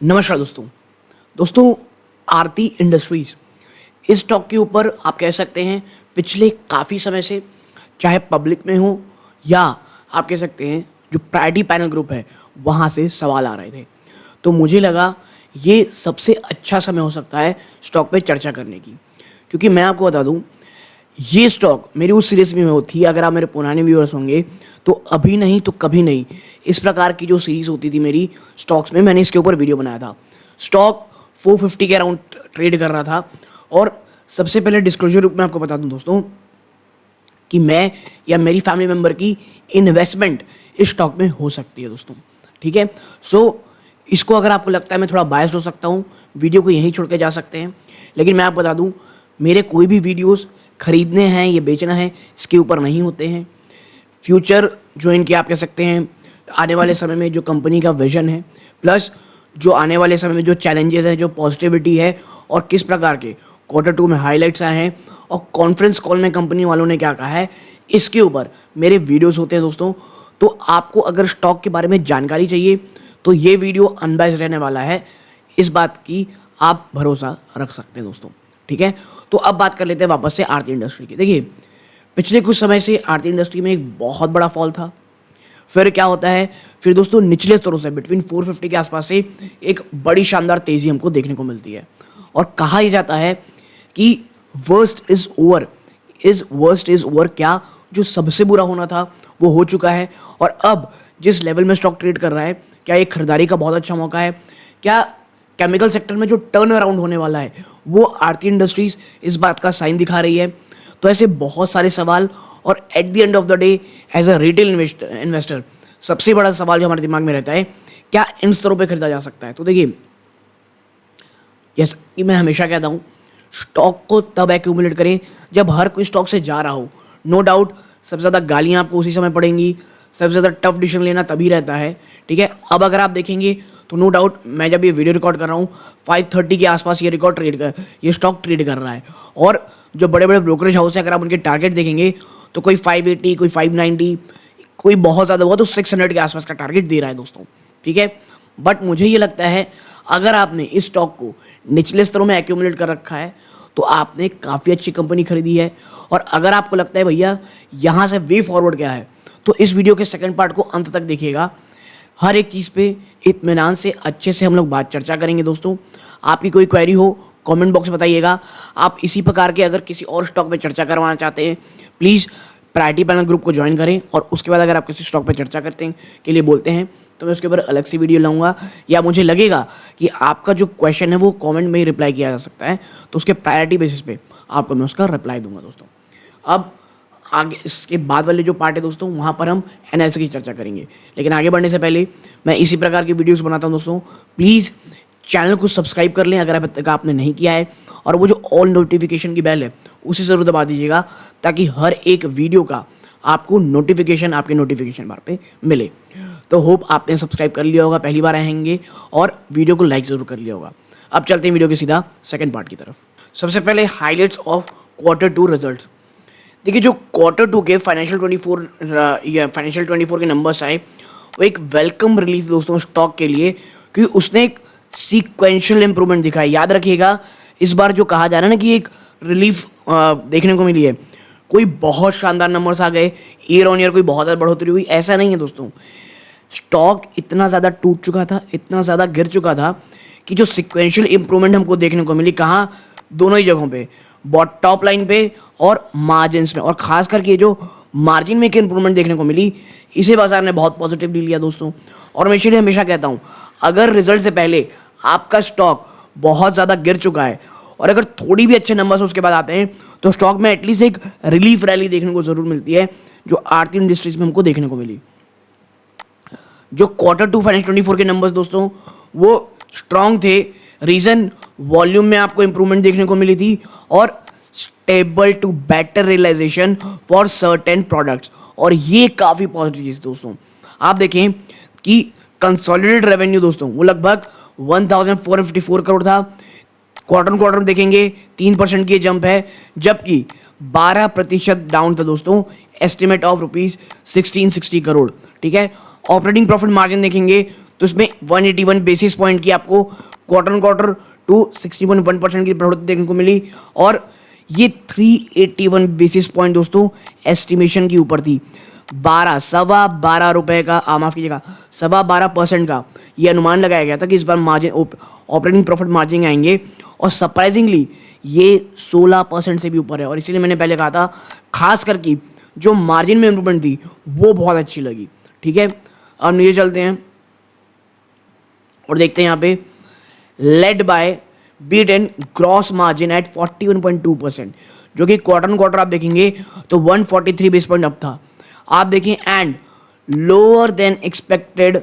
नमस्कार दोस्तों आरती इंडस्ट्रीज इस स्टॉक के ऊपर आप कह सकते हैं पिछले काफ़ी समय से, चाहे पब्लिक में हो या आप कह सकते हैं जो प्रायोरिटी पैनल ग्रुप है वहाँ से सवाल आ रहे थे। तो मुझे लगा ये सबसे अच्छा समय हो सकता है स्टॉक पे चर्चा करने की, क्योंकि मैं आपको बता दूं ये स्टॉक मेरी उस सीरीज में होती है। अगर आप मेरे पुराने व्यूअर्स होंगे तो अभी नहीं तो कभी नहीं इस प्रकार की जो सीरीज होती थी मेरी स्टॉक्स में, मैंने इसके ऊपर वीडियो बनाया था। स्टॉक 450 के अराउंड ट्रेड कर रहा था। और सबसे पहले डिस्क्लोजर रूप में आपको बता दूं दोस्तों कि मैं या मेरी फैमिली मेम्बर की इन्वेस्टमेंट इस स्टॉक में हो सकती है दोस्तों, ठीक है। सो इसको अगर आपको लगता है मैं थोड़ा बायस्ड हो सकता हूँ, वीडियो को यहीं छोड़ के जा सकते हैं, लेकिन मैं आपको बता दूँ मेरे कोई भी वीडियोस खरीदने हैं या बेचना है इसके ऊपर नहीं होते हैं। फ्यूचर जो इनके आप कह सकते हैं आने वाले समय में जो कंपनी का विजन है, प्लस जो आने वाले समय में जो चैलेंजेस हैं, जो पॉजिटिविटी है और किस प्रकार के Q2 में हाईलाइट्स आए हैं और कॉन्फ्रेंस कॉल में कंपनी वालों ने क्या कहा है, इसके ऊपर मेरे वीडियोस होते हैं दोस्तों। तो आपको अगर स्टॉक के बारे में जानकारी चाहिए तो ये वीडियो अनबायस्ड रहने वाला है, इस बात की आप भरोसा रख सकते हैं दोस्तों, ठीक है। तो अब बात कर लेते हैं वापस से आरती इंडस्ट्री की। देखिए पिछले कुछ समय से आरती इंडस्ट्री में एक बहुत बड़ा फॉल था। फिर क्या होता है, फिर दोस्तों निचले स्तरों से बिटवीन 450 के आसपास से एक बड़ी शानदार तेज़ी हमको देखने को मिलती है और कहा यह जाता है कि वर्स्ट इज़ ओवर। क्या जो सबसे बुरा होना था वो हो चुका है और अब जिस लेवल में स्टॉक ट्रेड कर रहा है, क्या ये खरीदारी का बहुत अच्छा मौका है? क्या केमिकल सेक्टर में जो टर्न अराउंड होने वाला है वो आरती इंडस्ट्रीज इस बात का साइन दिखा रही है? तो ऐसे बहुत सारे सवाल, और at the end of the day as a retail investor सबसे बड़ा सवाल जो हमारे दिमाग में रहता है, क्या इन स्तरों पे खरीदा जा सकता है? तो देखिए जैसा कि मैं हमेशा कहता हूँ, स्टॉक को तब एक्यूमुलेट करें जब हर कोई स्टॉक से जा रहा हो। नो डाउट सबसे ज़्यादा गालियाँ आपको उसी समय पड़ेंगी, सबसे ज़्यादा टफ डिसीजन लेना तभी रहता है, ठीक है। अब अगर आप देखेंगे तो नो डाउट मैं जब ये वीडियो रिकॉर्ड कर रहा हूँ 5:30 के आसपास ये स्टॉक ट्रेड कर रहा है। और जो बड़े बड़े ब्रोकरेज हाउस है, अगर आप उनके टारगेट देखेंगे तो कोई 580, कोई 590, कोई बहुत ज़्यादा हुआ तो 600 के आसपास का टारगेट दे रहा है दोस्तों, ठीक है। बट मुझे ये लगता है अगर आपने इस स्टॉक को निचले स्तरों में एक्यूमुलेट कर रखा है तो आपने काफ़ी अच्छी कंपनी खरीदी है। और अगर आपको लगता है भैया यहाँ से वे फॉरवर्ड क्या है, तो इस वीडियो के सेकंड पार्ट को अंत तक देखिएगा। हर एक चीज़ पे इत्मीनान से अच्छे से हम लोग बात चर्चा करेंगे दोस्तों। आपकी कोई क्वेरी हो कमेंट बॉक्स में बताइएगा। आप इसी प्रकार के अगर किसी और स्टॉक पे चर्चा करवाना चाहते हैं प्लीज़ प्रायोरिटी पैनल ग्रुप को ज्वाइन करें, और उसके बाद अगर आप किसी स्टॉक पे चर्चा करते हैं के लिए बोलते हैं तो मैं उसके ऊपर अलग से वीडियो लाऊंगा, या मुझे लगेगा कि आपका जो क्वेश्चन है वो कमेंट में ही रिप्लाई किया जा सकता है तो उसके प्रायोरिटी बेसिस पे आपको मैं उसका रिप्लाई दूंगा दोस्तों। अब आगे इसके बाद वाले जो पार्ट है दोस्तों वहाँ पर हम एनालिसिस की चर्चा करेंगे, लेकिन आगे बढ़ने से पहले मैं इसी प्रकार की वीडियोस बनाता हूँ दोस्तों। प्लीज़ चैनल को सब्सक्राइब कर लें अगर अब तक आपने नहीं किया है, और वो जो ऑल नोटिफिकेशन की बेल है उसे ज़रूर दबा दीजिएगा ताकि हर एक वीडियो का आपको नोटिफिकेशन आपके नोटिफिकेशन बार पे मिले। तो होप आपने सब्सक्राइब कर लिया होगा, पहली बार आएंगे, और वीडियो को लाइक ज़रूर कर लिया होगा। अब चलते हैं वीडियो के सीधा सेकंड पार्ट की तरफ। सबसे पहले हाईलाइट्स ऑफ Q2 रिजल्ट्स। देखिए जो Q2 के फाइनेंशियल 24 के नंबर्स आए वो एक वेलकम रिलीज दोस्तों स्टॉक के लिए, क्योंकि उसने एक सीक्वेंशियल इंप्रूवमेंट दिखाई। याद रखिएगा इस बार जो कहा जा रहा है ना कि एक रिलीफ देखने को मिली है, कोई बहुत शानदार नंबर्स आ गए, ईयर ऑन ईयर कोई बहुत ज़्यादा बढ़ोतरी हुई, ऐसा नहीं है दोस्तों। स्टॉक इतना ज़्यादा टूट चुका था, इतना ज़्यादा गिर चुका था कि जो सिक्वेंशियल इंप्रूवमेंट हमको देखने को मिली, कहाँ, दोनों ही जगहों पे, टॉप लाइन पे और मार्जिन्स में, और खास करके जो मार्जिन में एक इंप्रूवमेंट देखने को मिली इसे बाजार ने बहुत पॉजिटिवली लिया दोस्तों। और मैं इसलिए हमेशा कहता हूँ अगर रिजल्ट से पहले आपका स्टॉक बहुत ज़्यादा गिर चुका है और अगर थोड़ी भी अच्छे नंबर्स उसके बाद आते हैं तो स्टॉक में एटलीस्ट एक रिलीफ रैली देखने को ज़रूर मिलती है, जो आरती इंडस्ट्रीज में हमको देखने को मिली। जो Q2 फाइनेंशियल 24 के नंबर्स दोस्तों वो स्ट्रॉन्ग थे। रीज़न वॉल्यूम में आपको इंप्रूवमेंट देखने को मिली थी और stable to better realisation for certain products, और ये काफ़ी पॉजिटिव चीज़ दोस्तों। आप देखें कि कंसोलिडेटेड रेवेन्यू दोस्तों वो लगभग 1454 करोड़ था। क्वार्टर देखेंगे 3% की जंप है, जबकि 12% डाउन था दोस्तों, एस्टिमेट ऑफ ₹1660 करोड़, ठीक है। ऑपरेटिंग प्रॉफिट मार्जिन देखेंगे तो इसमें 181 बेसिस पॉइंट की आपको क्वार्टर ऑन क्वार्टर टू 60.1% की बढ़ोतरी देखने को मिली, और ये 381 बेसिस पॉइंट दोस्तों एस्टिमेशन की ऊपर थी। 12.25 का माफ कीजिएगा 12.25% का ये अनुमान लगाया गया था कि इस बार मार्जिन ऑपरेटिंग प्रॉफिट मार्जिन आएंगे, और सरप्राइजिंगली ये 16% से भी ऊपर है। और इसीलिए मैंने पहले कहा था खास करके जो मार्जिन में इंप्रूवमेंट थी वो बहुत अच्छी लगी। ठीक है, अब नीचे चलते हैं और देखते हैं यहाँ पे led by beat and gross margin at 41.2%, जो कि क्वार्टर ऑन क्वार्टर आप देखेंगे तो 143 बेस पॉइंट अप था। आप देखें and lower than expected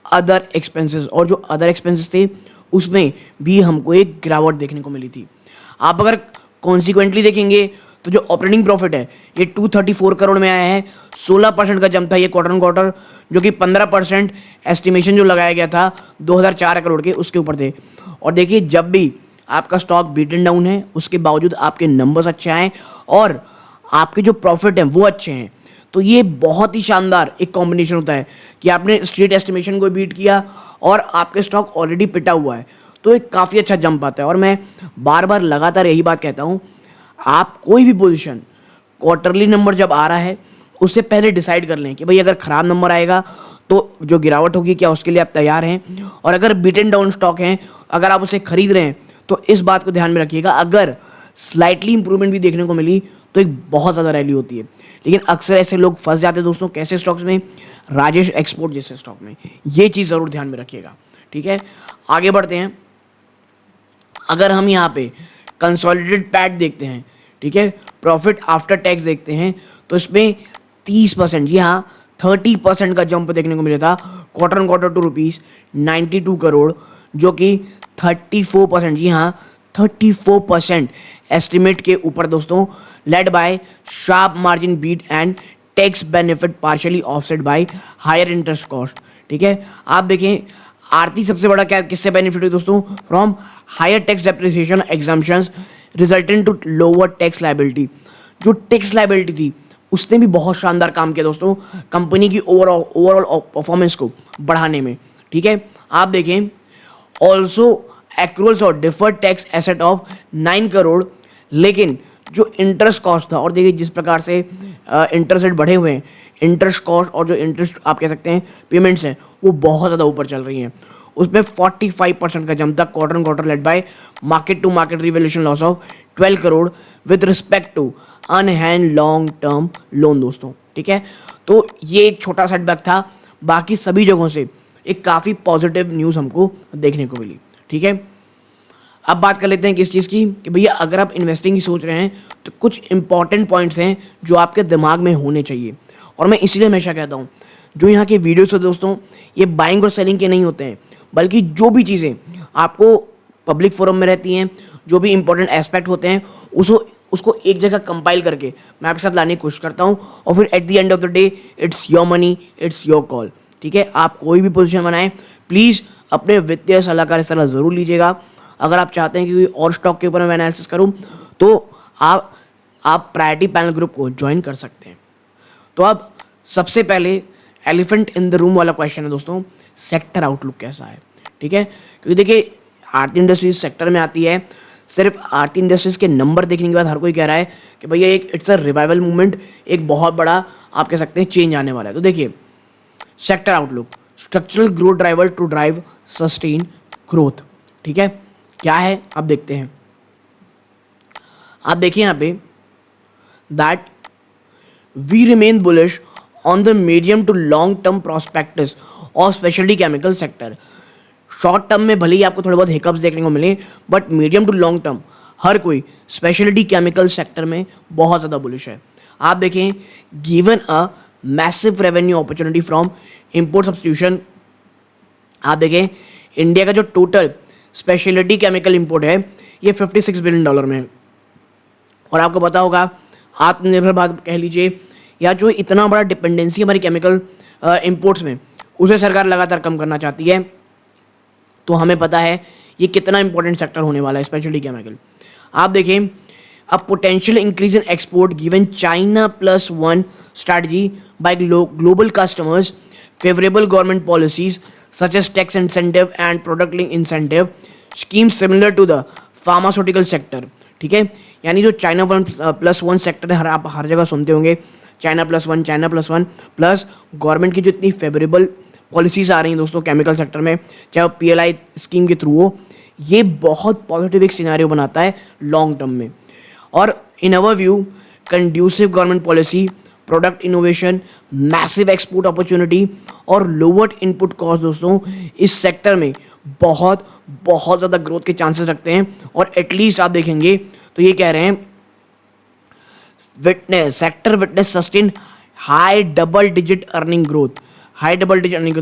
other expenses, और जो अदर एक्सपेंसेस थे उसमें भी हमको एक गिरावट देखने को मिली थी। आप अगर कॉन्सिक्वेंटली देखेंगे तो जो ऑपरेटिंग प्रॉफिट है ये 234 करोड़ में आया है, 16% का जंप था ये क्वार्टर ऑन क्वार्टर, जो कि 15% एस्टिमेशन जो लगाया गया था 2004 करोड़ के उसके ऊपर थे। और देखिए जब भी आपका स्टॉक बीटन डाउन है उसके बावजूद आपके नंबर्स अच्छे आए और आपके जो प्रॉफिट हैं वो अच्छे हैं, तो ये बहुत ही शानदार एक कॉम्बिनेशन होता है कि आपने स्ट्रीट एस्टिमेशन को बीट किया और आपके स्टॉक ऑलरेडी पिटा हुआ है, तो एक काफ़ी अच्छा जंप आता है। और मैं बार बार लगातार यही बात कहता हूँ, आप कोई भी पोजीशन क्वार्टरली नंबर जब आ रहा है उससे पहले डिसाइड कर लें कि भाई अगर ख़राब नंबर आएगा तो जो गिरावट होगी क्या उसके लिए आप तैयार हैं, और अगर बीटन डाउन स्टॉक हैं अगर आप उसे खरीद रहे हैं तो इस बात को ध्यान में रखिएगा, अगर स्लाइटली इंप्रूवमेंट भी देखने को मिली तो एक बहुत ज़्यादा रैली होती है। लेकिन अक्सर ऐसे लोग फंस जाते हैं दोस्तों, कैसे स्टॉक्स में, राजेश एक्सपोर्ट जैसे स्टॉक में। ये चीज़ ज़रूर ध्यान में रखिएगा। ठीक है, आगे बढ़ते हैं। अगर हम यहाँ पे कंसोलिडेटेड पैट देखते हैं, ठीक है, प्रॉफिट आफ्टर टैक्स देखते हैं, तो इसमें 30%, जी हाँ 30% का जंप देखने को मिला था quarter on quarter to ₹92 crore, जो कि 34%, जी हाँ 34% एस्टिमेट के ऊपर दोस्तों, led by sharp margin beat and tax benefit partially offset by higher interest cost. ठीक है, आप देखें आरती सबसे बड़ा क्या किससे बेनिफिट हुई दोस्तों, from higher tax depreciation exemptions resultant to lower tax liability. जो टैक्स लायबिलिटी थी उसने भी बहुत शानदार काम किया दोस्तों कंपनी की ओवरऑल परफॉर्मेंस को बढ़ाने में। ठीक है, आप देखें ऑल्सो एक्रूअल्स और deferred tax asset of 9 crore, लेकिन जो इंटरेस्ट कॉस्ट था, और देखिए जिस प्रकार से इंटरेस्ट रेट बढ़े हुए हैं, इंटरेस्ट कॉस्ट और जो इंटरेस्ट आप कह सकते हैं पेमेंट्स हैं वो बहुत ज़्यादा ऊपर चल रही हैं। उसमें 45% का जंप था quarter on quarter, led by market to market revaluation loss of 12 crore with respect to unhedged long term loan दोस्तों। ठीक है, तो ये एक छोटा सेटबैक था, बाकी सभी जगहों से एक काफ़ी पॉजिटिव न्यूज़ हमको देखने को मिली। ठीक है, अब बात कर लेते हैं किस चीज़ की, कि भैया अगर आप इन्वेस्टिंग की सोच रहे हैं तो कुछ इंपॉर्टेंट पॉइंट्स हैं जो आपके दिमाग में होने चाहिए। और मैं इसीलिए हमेशा कहता हूँ जो यहाँ के वीडियोस होते हैं दोस्तों, ये बाइंग और सेलिंग के नहीं होते हैं, बल्कि जो भी चीज़ें आपको पब्लिक फोरम में रहती हैं, जो भी इंपॉर्टेंट एस्पेक्ट होते हैं, उसको एक जगह कंपाइल करके मैं आपके साथ लाने की कोशिश करता हूँ, और फिर eight the end of the day it's your money, it's your call. ठीक है, आप कोई भी पोजीशन बनाएं, प्लीज़ अपने वित्तीय सलाहकार की सलाह ज़रूर लीजिएगा। अगर आप चाहते हैं कि कोई और स्टॉक के ऊपर मैं एनालिसिस करूं तो आप प्रायोरिटी पैनल ग्रुप को ज्वाइन कर सकते हैं। तो अब सबसे पहले एलिफेंट इन द रूम वाला क्वेश्चन है दोस्तों, सेक्टर आउटलुक कैसा है। ठीक है, क्योंकि देखिए आरती इंडस्ट्रीज सेक्टर में आती है, सिर्फ आरती इंडस्ट्रीज के नंबर देखने के बाद हर कोई कह रहा है कि भैया एक इट्स अ रिवाइवल मूवमेंट, एक बहुत बड़ा आप कह सकते हैं चेंज आने वाला है। तो देखिए sector outlook, structural growth driver to drive sustain growth. ठीक है, क्या है आप देखते हैं। आप देखिए यहाँ पे that we remain bullish on the medium to long term prospects और speciality chemical sector. Short term में भले ही आपको थोड़े बहुत हिकअप्स देखने को मिले, but medium to long term हर कोई स्पेशलिटी केमिकल सेक्टर में बहुत ज़्यादा बुलिश है। आप देखें given a massive revenue opportunity from import substitution. आप देखें इंडिया का जो टोटल स्पेशलिटी केमिकल इंपोर्ट है ये $56 बिलियन में है। और आपको पता होगा आत्मनिर्भर भारत कह लीजिए, या जो इतना बड़ा डिपेंडेंसी हमारी केमिकल इंपोर्ट्स में, उसे सरकार लगातार कम करना चाहती है। तो हमें पता है ये कितना इंपॉर्टेंट सेक्टर होने वाला है स्पेशलिटी केमिकल। आप देखें a potential increase in export given China +1 strategy by global customers, favourable government policies such as tax incentive and product link incentive schemes similar to the pharmaceutical sector। ठीक है, यानी जो China 1+1 sector है, आप हर जगह सुनते होंगे China plus one plus government की जो इतनी फेवरेबल पॉलिसीज आ रही हैं दोस्तों केमिकल सेक्टर में, चाहे PLI स्कीम के थ्रू हो, ये बहुत पॉजिटिव एक सिनेरियो बनाता है लॉन्ग टर्म में। और in our view conducive government policy, product innovation, massive export opportunity और लोअर इनपुट कॉस्ट दोस्तों इस सेक्टर में बहुत बहुत ज़्यादा ग्रोथ के चांसेस रखते हैं। और एटलीस्ट आप देखेंगे तो ये कह रहे हैं sector witness sustain high double digit earning growth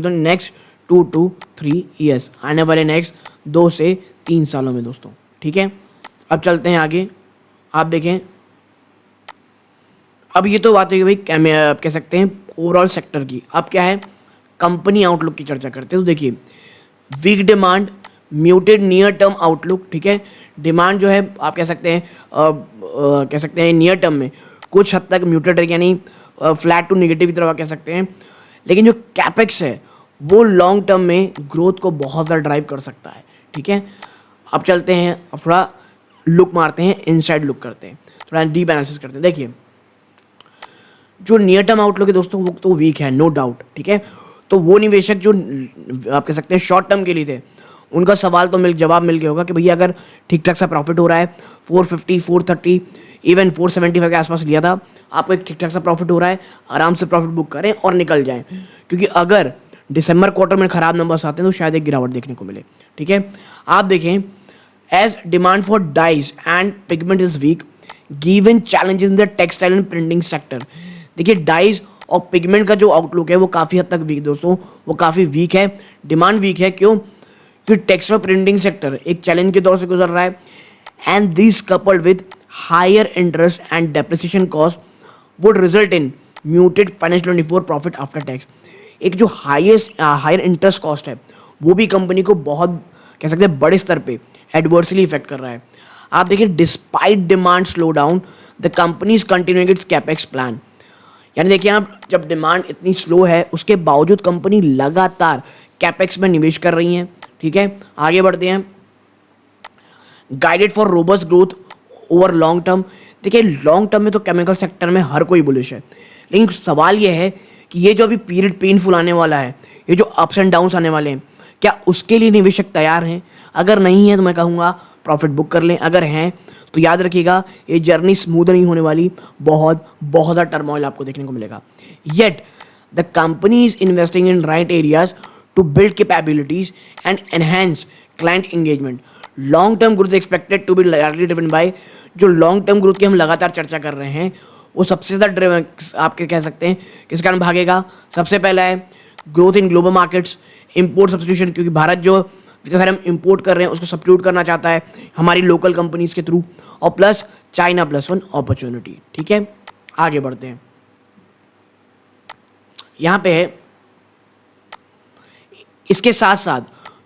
next 2 to 3 years, आने वाले नेक्स्ट 2 से 3 सालों में दोस्तों। ठीक है, अब चलते हैं आगे। आप देखें, अब ये तो बात हुई भाई आप कह सकते हैं ओवरऑल सेक्टर की। अब क्या है, कंपनी आउटलुक की चर्चा करते हैं। तो देखिए, weak demand, muted near term outlook. ठीक है, डिमांड जो है आप कह सकते हैं नियर टर्म में कुछ हद तक म्यूटेड है, यानी फ्लैट टू नेगेटिव की तरफ आप कह सकते हैं। लेकिन जो कैपेक्स है वो लॉन्ग टर्म में ग्रोथ को बहुत ज़्यादा ड्राइव कर सकता है। ठीक है, अब चलते हैं, अब थोड़ा लुक मारते हैं, इनसाइड लुक करते हैं, थोड़ा डीप एनालिसिस करते हैं। देखिए, जो नियर टर्म आउटलुक है दोस्तों वो तो वीक है, नो डाउट। ठीक है, तो वो निवेशक जो आप कह सकते हैं शॉर्ट टर्म के लिए थे, उनका सवाल तो जवाब मिल गया होगा कि भैया अगर ठीक ठाक सा प्रॉफिट हो रहा है, 450, 430, इवन 475 के आसपास लिया था, आपको एक ठीक ठाक सा प्रॉफिट हो रहा है, आराम से प्रॉफिट बुक करें और निकल जाएं। क्योंकि अगर दिसंबर क्वार्टर में खराब नंबर्स आते हैं तो शायद एक गिरावट देखने को मिले। ठीक है, आप देखें, as demand for dyes and pigment is weak given challenges in the textile and printing sector. देखिए, डाइज और पिगमेंट का जो आउटलुक है वो काफ़ी हद तक वीक दोस्तों, वो काफ़ी वीक है, डिमांड वीक है। क्यों? क्योंकि टेक्सटाइल प्रिंटिंग सेक्टर एक चैलेंज के दौर से गुजर रहा है, and this coupled with higher interest and depreciation cost would result in muted financial 24 profit after tax. एक जो हायर इंटरेस्ट कॉस्ट है वो भी कंपनी को बहुत कह सकते हैं बड़े स्तर पे एडवर्सली इफेक्ट कर रहा है। आप देखिए, despite demand slow down the company is continuing it's capex plan. यानी देखिए, आप जब डिमांड इतनी स्लो है उसके बावजूद कंपनी लगातार कैपेक्स में निवेश कर रही है। ठीक है, आगे बढ़ते हैं। Guided for robust growth over long term. देखिए, लॉन्ग टर्म में तो केमिकल सेक्टर में हर कोई बुलिश है, लेकिन सवाल यह है कि ये जो अभी पीरियड पेनफुल आने वाला है, ये जो अप्स एंड डाउन्स आने वाले हैं, क्या उसके लिए निवेशक तैयार हैं? अगर नहीं है तो मैं कहूँगा प्रॉफिट बुक कर लें, अगर हैं तो याद रखिएगा ये जर्नी स्मूथ नहीं होने वाली, बहुत बहुत ज़्यादा टर्मोइल आपको देखने को मिलेगा। Yet the company is investing in right areas to build capabilities and enhance client engagement. Long term growth expected to be largely driven by, जो लॉन्ग टर्म ग्रोथ की हम लगातार चर्चा कर रहे हैं वो सबसे ज़्यादा ड्रिवन आपके कह सकते हैं किस कारण भागेगा। सबसे पहला है growth in global markets, import substitution, क्योंकि भारत जो अगर हम इंपोर्ट कर रहे हैं उसको सब्स्टिट्यूट करना चाहता है हमारी लोकल कंपनीज के थ्रू, और प्लस चाइना +1 अपॉर्चुनिटी। ठीक है, आगे बढ़ते हैं। यहाँ पे है इसके साथ साथ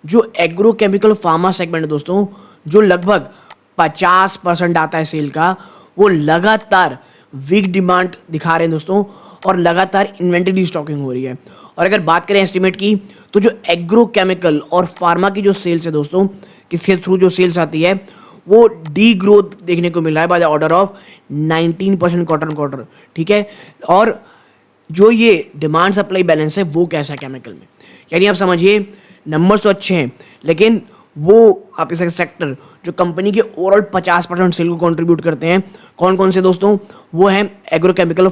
जो एग्रो केमिकल फार्मा सेगमेंट है दोस्तों, जो लगभग 50% आता है सेल का, वो लगातार वीक डिमांड दिखा रहे हैं दोस्तों, और लगातार इन्वेंटरी स्टॉकिंग हो रही है। और अगर बात करें एस्टिमेट की, तो जो एग्रो केमिकल और फार्मा की जो सेल्स है दोस्तों, किसके थ्रू जो सेल्स आती है, वो डी ग्रोथ देखने को मिल रहा है by the order of 19% quarter. ठीक है, और जो ये डिमांड सप्लाई बैलेंस है वो कैसा है केमिकल में, यानी आप समझिए नंबर्स तो अच्छे हैं, लेकिन वो आप इस सेक्टर जो कंपनी के ओवरऑल 50% सेल को कंट्रीब्यूट करते हैं, कौन कौन से दोस्तों, वो हैं एग्रो केमिकल और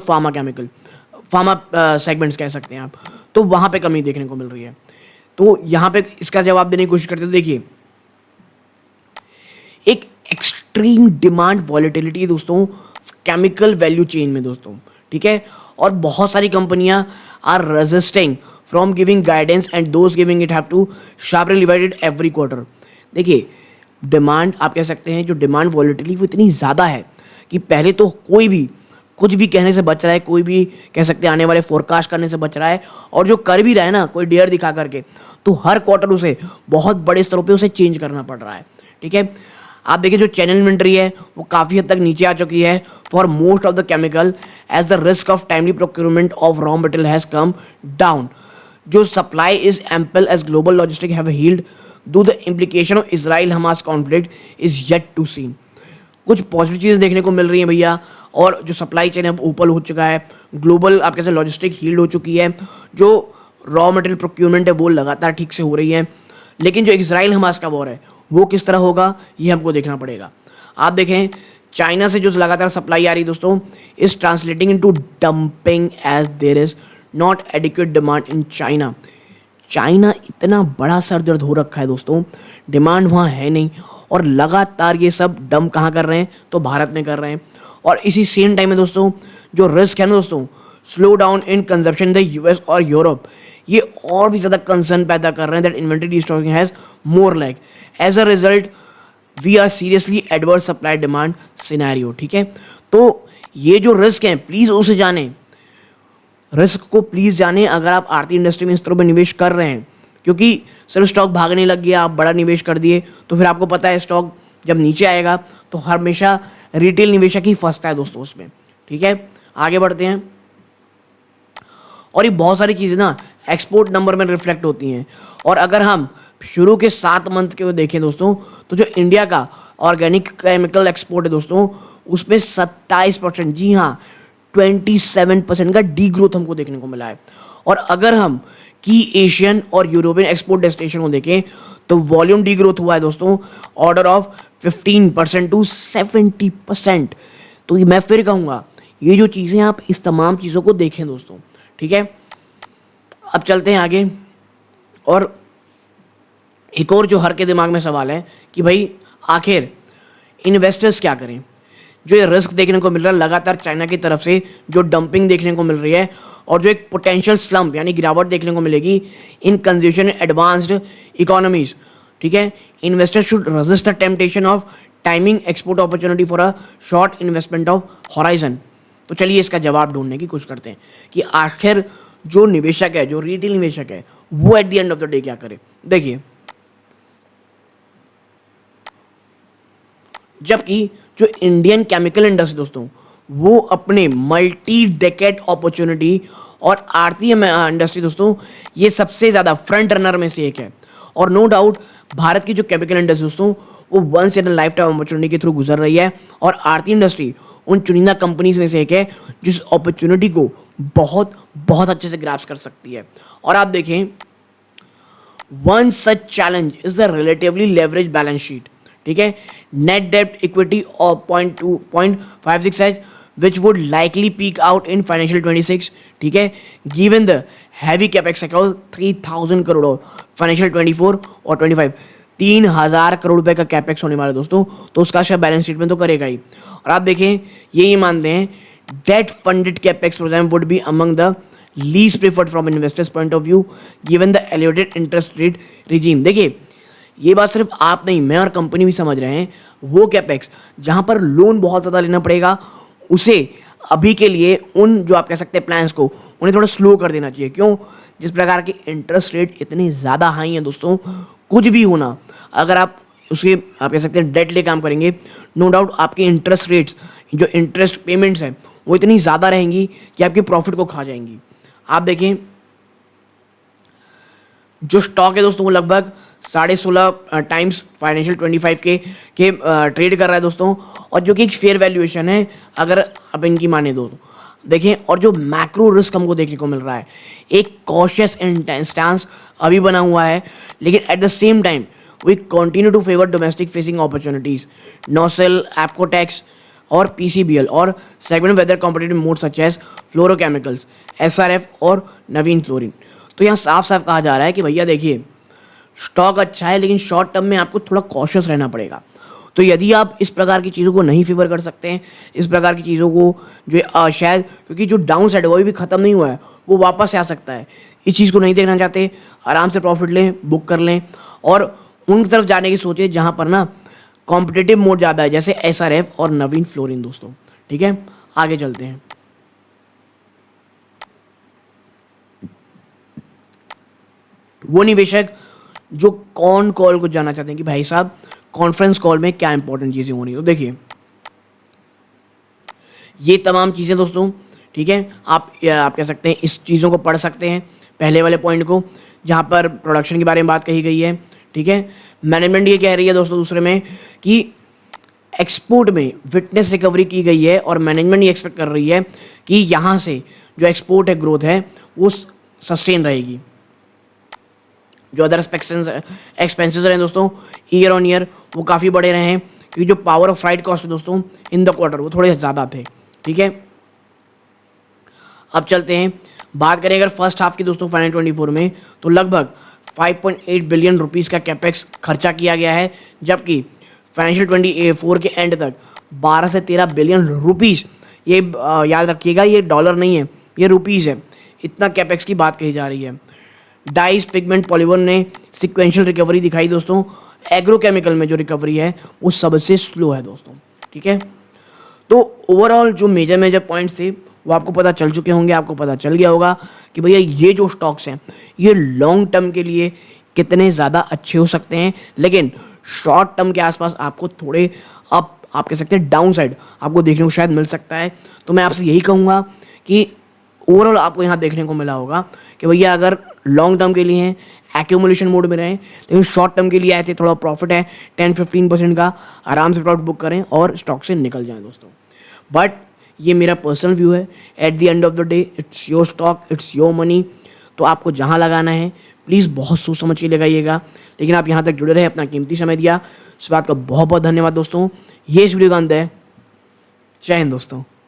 फार्मा सेगमेंट्स कह सकते हैं आप। तो वहाँ पे कमी देखने को मिल रही है। तो यहाँ पे इसका जवाब देने की कोशिश करते हैं। तो देखिए, एक एक्सट्रीम डिमांड वॉलेटिलिटी है दोस्तों केमिकल वैल्यू चेन में दोस्तों। ठीक है, और बहुत सारी कंपनियां are resisting from giving guidance and those giving it have to sharply divided every quarter. देखिए, डिमांड आप कह सकते हैं जो डिमांड वॉलेटिलिटी वो इतनी ज़्यादा है कि पहले तो कोई भी कुछ भी कहने से बच रहा है, कोई भी कह सकते हैं आने वाले फोरकास्ट करने से बच रहा है, और जो कर भी रहा है ना कोई डेयर दिखा करके, तो हर क्वार्टर उसे बहुत बड़े स्तरों पे उसे चेंज करना पड़ रहा है। ठीक है, आप देखिए जो चैनल इन्वेंट्री है वो काफ़ी हद तक नीचे आ चुकी है for most of the chemical as the risk of timely procurement of raw material has come down. जो supply is ample as global logistic have healed do the implication of Israel Hamas conflict is yet to seen. कुछ positive चीज़ें देखने को मिल रही हैं भैया, और जो सप्लाई चेन है ऊपर हो चुका है, ग्लोबल आप कैसे लॉजिस्टिक हील्ड हो चुकी है, जो रॉ मटेरियल प्रोक्यूरमेंट है वो लगातार ठीक से हो रही है। लेकिन जो इसराइल हमास का वॉर है वो किस तरह होगा ये हमको देखना पड़ेगा। आप देखें चाइना से जो लगातार सप्लाई आ रही है दोस्तों is translating into dumping as there is not adequate demand in China. China इतना बड़ा सर दर्द हो रखा है दोस्तों, डिमांड वहाँ है नहीं, और लगातार ये सब डंप कहाँ कर रहे हैं तो भारत में कर रहे हैं। और इसी सेम टाइम में दोस्तों जो रिस्क है ना दोस्तों, slow down in consumption the US और यूरोप, ये और भी ज़्यादा कंसर्न पैदा कर रहे हैं that inventory destocking has more lag. As a result we are seriously adverse supply demand scenario. ठीक है, तो ये जो रिस्क हैं प्लीज़ उसे जानें, रिस्क को प्लीज़ जानें अगर आप आरती इंडस्ट्री में इस तरह में निवेश कर रहे हैं, क्योंकि सिर्फ स्टॉक भागने लग गया, आप बड़ा निवेश कर दिए तो फिर आपको पता है स्टॉक जब नीचे आएगा तो हमेशा रिटेल निवेशक ही फंसता है दोस्तों उसमें। ठीक है, आगे बढ़ते हैं। और ये बहुत सारी चीज़ें ना एक्सपोर्ट नंबर में रिफ्लेक्ट होती हैं, और अगर हम शुरू के 7 मंथ के देखें दोस्तों तो जो इंडिया का ऑर्गेनिक केमिकल एक्सपोर्ट है दोस्तों उसमें 27%, जी हाँ 27% का डी ग्रोथ हमको देखने को मिला है। और अगर हम की एशियन और यूरोपियन एक्सपोर्ट डेस्टिनेशन को देखें तो वॉल्यूम डी ग्रोथ हुआ है दोस्तों ऑर्डर ऑफ 15% टू 70%। तो मैं फिर कहूँगा ये जो चीज़ें आप इस तमाम चीज़ों को देखें दोस्तों। ठीक है, अब चलते हैं आगे। और एक और जो हर के दिमाग में सवाल है कि भाई आखिर इन्वेस्टर्स क्या करें। जो ये रिस्क देखने को मिल रहा है लगातार चाइना की तरफ से, जो डंपिंग देखने को मिल रही है, और जो एक पोटेंशियल स्लम्प यानी गिरावट देखने को मिलेगी इन कंज्यूशन एडवांस्ड इकोनॉमीज। ठीक है, investor should resist the temptation of timing export opportunity for a short investment of horizon. तो चलिए इसका जवाब ढूंढने की कोशिश करते हैं कि आखिर जो निवेशक है, जो रिटेल निवेशक है, वो eight the end of the day क्या करे। देखिए, जबकि जो इंडियन केमिकल इंडस्ट्री दोस्तों वो अपने मल्टी डेकेड अपॉर्चुनिटी, और आरती इंडस्ट्री दोस्तों ये सबसे ज़्यादा फ्रंट रनर में से एक है। और नो डाउट भारत की जो केमिकल इंडस्ट्री दोस्तों वो once in life time opportunity के थ्रू गुजर रही है, और आरती इंडस्ट्री उन चुनिंदा कंपनीज में से एक है जिस अपॉर्चुनिटी को बहुत बहुत अच्छे से ग्रैप्स कर सकती है। और आप देखें one such challenge is the relatively leverage balance sheet. ठीक है, नेट डेब्ट इक्विटी ऑफ 0.56 है which would likely peak out in financial 26। ठीक है, given the heavy capex account 3000 crore financial 24 और 25, 3000 करोड़ रुपए का कैपेक्स होने वाला है दोस्तों, तो उसका शेयर बैलेंस शीट में तो करेगा ही। और आप देखें यही मानते हैं debt funded capex programme would be among the least preferred from investors point of view given the elevated interest rate regime. देखिए ये बात सिर्फ आप नहीं, मैं और कंपनी भी समझ रहे हैं, वो कैपेक्स जहां पर लोन बहुत ज़्यादा लेना पड़ेगा उसे अभी के लिए उन जो आप कह सकते हैं प्लान्स को उन्हें थोड़ा स्लो कर देना चाहिए। क्यों? जिस प्रकार की इंटरेस्ट रेट इतनी ज़्यादा हाई हैं दोस्तों, कुछ भी होना अगर आप उसके आप कह सकते हैं डेट ले काम करेंगे, नो डाउट आपकी इंटरेस्ट रेट्स जो इंटरेस्ट पेमेंट्स हैं वो इतनी ज़्यादा रहेंगी कि आपके प्रॉफिट को खा जाएंगी। आप देखें जो स्टॉक है दोस्तों वो लगभग 16.5 टाइम्स फाइनेंशियल 25 के ट्रेड कर रहा है दोस्तों, और जो कि एक फेयर वैल्यूएशन है अगर आप इनकी माने दोस्तों। देखें और जो मैक्रो रिस्क हमको देखने को मिल रहा है, एक कॉशियस स्टांस अभी बना हुआ है, लेकिन at the same time we continue to favour domestic facing opportunities, Nocil, Apcotex और पीसीबीएल और segment whether competitive mode such as fluorochemicals, SRF और नवीन फ्लोरिन। तो यहाँ साफ साफ कहा जा रहा है कि भैया देखिए स्टॉक अच्छा है लेकिन शॉर्ट टर्म में आपको थोड़ा कॉशियस रहना पड़ेगा। तो यदि आप इस प्रकार की चीज़ों को नहीं फेवर कर सकते हैं, इस प्रकार की चीज़ों को जो शायद क्योंकि जो डाउन साइड है वो भी ख़त्म नहीं हुआ है, वो वापस आ सकता है, इस चीज़ को नहीं देखना चाहते, आराम से प्रॉफिट लें, बुक कर लें और उन तरफ जाने की सोचें जहाँ पर ना कॉम्पिटिटिव मोड ज़्यादा है, जैसे एसआरएफ और नवीन फ्लोरिन दोस्तों। ठीक है, आगे चलते हैं। वो निवेशक जो कॉन कॉल को जानना चाहते हैं कि भाई साहब कॉन्फ्रेंस कॉल में क्या इंपॉर्टेंट चीज़ें होनी है, तो देखिए ये तमाम चीज़ें दोस्तों, ठीक है, आप कह सकते हैं इस चीज़ों को पढ़ सकते हैं, पहले वाले पॉइंट को, जहाँ पर प्रोडक्शन के बारे में बात कही गई है, ठीक है। मैनेजमेंट ये कह रही है दोस्तों दूसरे में कि एक्सपोर्ट में विटनेस रिकवरी की गई है और मैनेजमेंट ये एक्सपेक्ट कर रही है कि यहाँ से जो एक्सपोर्ट है ग्रोथ है वो सस्टेन रहेगी। जो अदर एक्सपेंसेस रहे दोस्तों ईयर ऑन ईयर वो काफ़ी बढ़े रहे हैं, क्योंकि जो पावर ऑफ फ्राइट कॉस्ट है दोस्तों इन द क्वार्टर वो थोड़े ज़्यादा थे, ठीक है। अब चलते हैं, बात करें अगर फर्स्ट हाफ की दोस्तों फाइनेंशियल 24 में, तो लगभग 5.8 बिलियन रुपीज़ का कैपेक्स खर्चा किया गया है, जबकि फाइनेंशियल 24 के एंड तक 12 से 13 बिलियन रुपीज़, ये याद रखिएगा ये डॉलर नहीं है, ये रुपीज़ है, इतना कैपेक्स की बात कही जा रही है। डाइस पिगमेंट पॉलीमर ने सिक्वेंशियल रिकवरी दिखाई दोस्तों, एग्रोकेमिकल में जो रिकवरी है वो सबसे स्लो है दोस्तों, ठीक है। तो ओवरऑल जो मेजर पॉइंट्स थे वो आपको पता चल चुके होंगे, आपको पता चल गया होगा कि भैया ये जो स्टॉक्स हैं ये लॉन्ग टर्म के लिए कितने ज़्यादा अच्छे हो सकते हैं, लेकिन शॉर्ट टर्म के आसपास आपको थोड़े आप कह सकते हैं डाउन साइड आपको देखने को शायद मिल सकता है। तो मैं आपसे यही कहूँगा कि ओवरऑल आपको यहाँ देखने को मिला होगा कि भैया अगर लॉन्ग टर्म के लिए हैं एक्यूमुलेशन मोड में रहें, लेकिन शॉर्ट टर्म के लिए आए थे थोड़ा प्रॉफिट है 10-15% का, आराम से प्रॉफिट बुक करें और स्टॉक से निकल जाएं दोस्तों। बट ये मेरा पर्सनल व्यू है, eight the end of the day it's your stock, it's your money. तो आपको जहाँ लगाना है प्लीज़ बहुत सोच समझ के लगाइएगा, लेकिन आप यहाँ तक जुड़े रहे, अपना कीमती समय दिया, इस बात का बहुत बहुत धन्यवाद दोस्तों। ये इस वीडियो का अंत है। जय हिंद दोस्तों।